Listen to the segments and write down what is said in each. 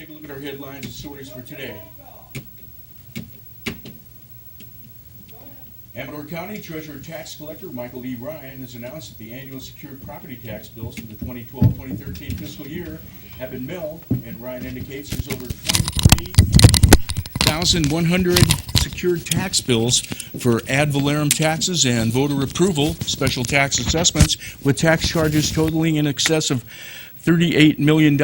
take a look at our headlines and stories for today. Amador County Treasurer Tax Collector Michael E. Ryan has announced that the annual secured property tax bills for the 2012-2013 fiscal year have been mailed, and Ryan indicates there's over 23,100 secured tax bills for ad valorem taxes and voter approval, special tax assessments, with tax charges totaling in excess of $38 million.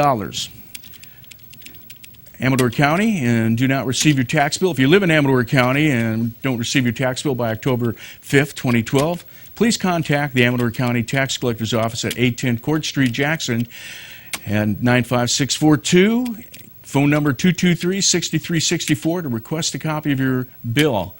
Amador County, and do not receive your tax bill. If you live in Amador County and don't receive your tax bill by October 5th, 2012, please contact the Amador County Tax Collector's Office at 810 Court Street, Jackson, and 95642, phone number 223-6364 to request a copy of your bill.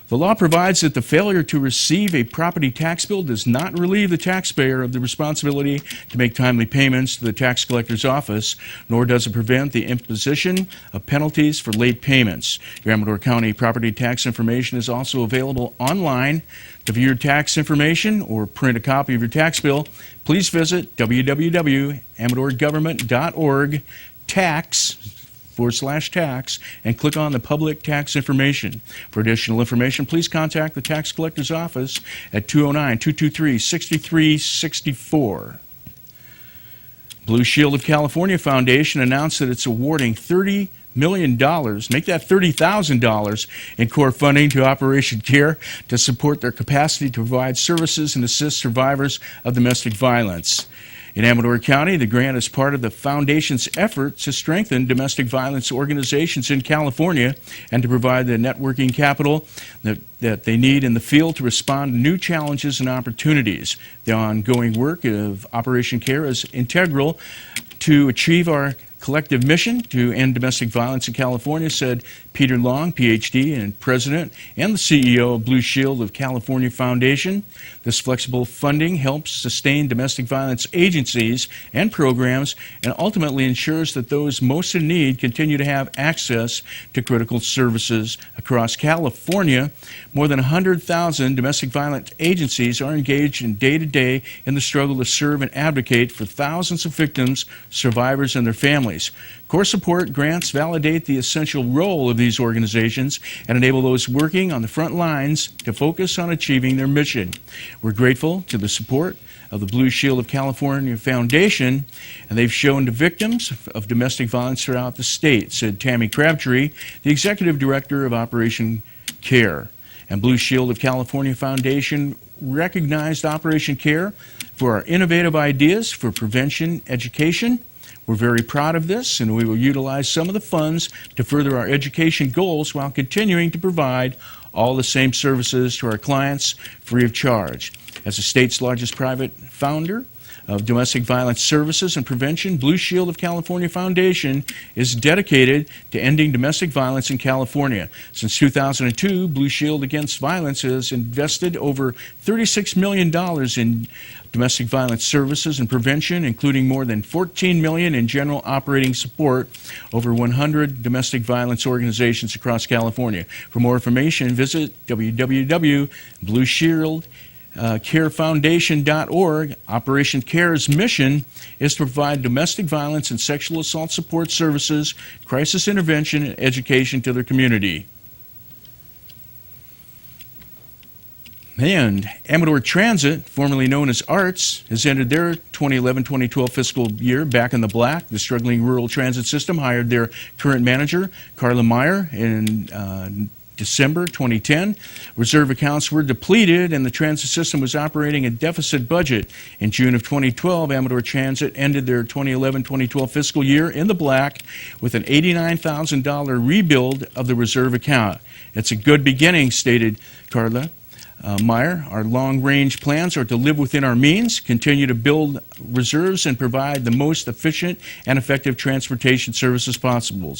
The law provides that the failure to receive a property tax bill does not relieve the taxpayer of the responsibility to make timely payments to the tax collector's office, nor does it prevent the imposition of penalties for late payments. Your Amador County property tax information is also available online. To view your tax information or print a copy of your tax bill, please visit www.amadorgovernment.org tax and click on the public tax information. For additional information, please contact the tax collector's office at 209-223-6364. Blue Shield of California Foundation announced that it's awarding $30 million, make that $30,000 in core funding to Operation Care to support their capacity to provide services and assist survivors of domestic violence. In Amador County, the grant is part of the Foundation's effort to strengthen domestic violence organizations in California and to provide the networking capital that they need in the field to respond to new challenges and opportunities. The ongoing work of Operation Care is integral to achieve our collective mission to end domestic violence in California, said Peter Long, Ph.D. and President and the CEO of Blue Shield of California Foundation. This flexible funding helps sustain domestic violence agencies and programs and ultimately ensures that those most in need continue to have access to critical services across California. More than 100,000 domestic violence agencies are engaged in day-to-day in the struggle to serve and advocate for thousands of victims, survivors, and their families. Core support grants validate the essential role of these organizations and enable those working on the front lines to focus on achieving their mission. We're grateful to the support of the Blue Shield of California Foundation, and they've shown to victims of domestic violence throughout the state, said Tammy Crabtree, the Executive Director of Operation Care. And Blue Shield of California Foundation recognized Operation Care for our innovative ideas for prevention education. We're very proud of this, and we will utilize some of the funds to further our education goals while continuing to provide all the same services to our clients free of charge. As the state's largest private founder of domestic violence services and prevention, Blue Shield of California Foundation is dedicated to ending domestic violence in California. Since 2002, Blue Shield Against Violence has invested over $36 million in domestic violence services and prevention, including more than $14 million in general operating support, over 100 domestic violence organizations across California. For more information, visit www.blueshieldcarefoundation.org. Operation Care's mission is to provide domestic violence and sexual assault support services, crisis intervention, and education to their community. And Amador Transit, formerly known as ARTS, has ended their 2011-2012 fiscal year back in the black. The struggling rural transit system hired their current manager, Carla Meyer, in December 2010. Reserve accounts were depleted and the transit system was operating a deficit budget. In June of 2012, Amador Transit ended their 2011-2012 fiscal year in the black with an $89,000 rebuild of the reserve account. It's a good beginning, stated Carla Meyer. Our long-range plans are to live within our means, continue to build reserves, and provide the most efficient and effective transportation services possible.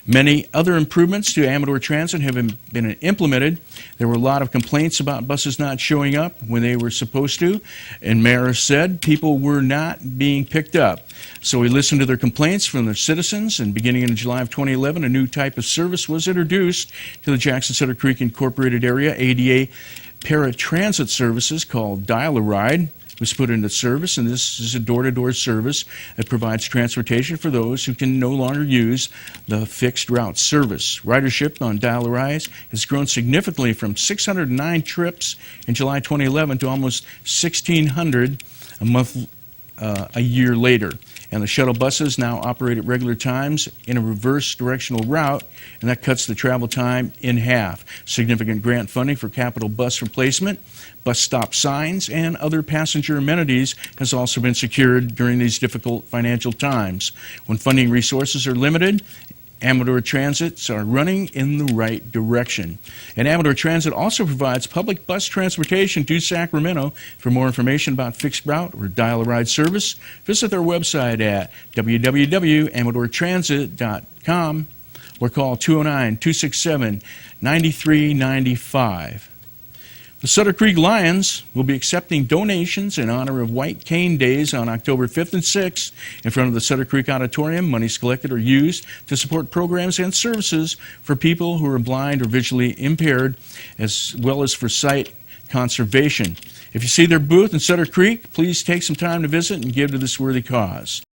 Many other improvements to Amador Transit have been implemented. There were a lot of complaints about buses not showing up when they were supposed to, and Meyer said people were not being picked up. So we listened to their complaints from their citizens, and beginning in July of 2011, a new type of service was introduced to the Jackson Cedar Creek Incorporated area, ADA paratransit services called Dial-A-Ride. was put into service, and this is a door-to-door service that provides transportation for those who can no longer use the fixed route service. Ridership on Dial-A-Ride has grown significantly from 609 trips in July 2011 to almost 1,600 a year later. And the shuttle buses now operate at regular times in a reverse directional route, and that cuts the travel time in half. Significant grant funding for capital bus replacement, bus stop signs, and other passenger amenities has also been secured during these difficult financial times. When funding resources are limited, Amador Transits are running in the right direction. And Amador Transit also provides public bus transportation to Sacramento. For more information about fixed route or Dial-A-Ride service, visit their website at www.amadortransit.com or call 209-267-9395. The Sutter Creek Lions will be accepting donations in honor of White Cane Days on October 5th and 6th in front of the Sutter Creek Auditorium. Monies collected are used to support programs and services for people who are blind or visually impaired, as well as for sight conservation. If you see their booth in Sutter Creek, please take some time to visit and give to this worthy cause.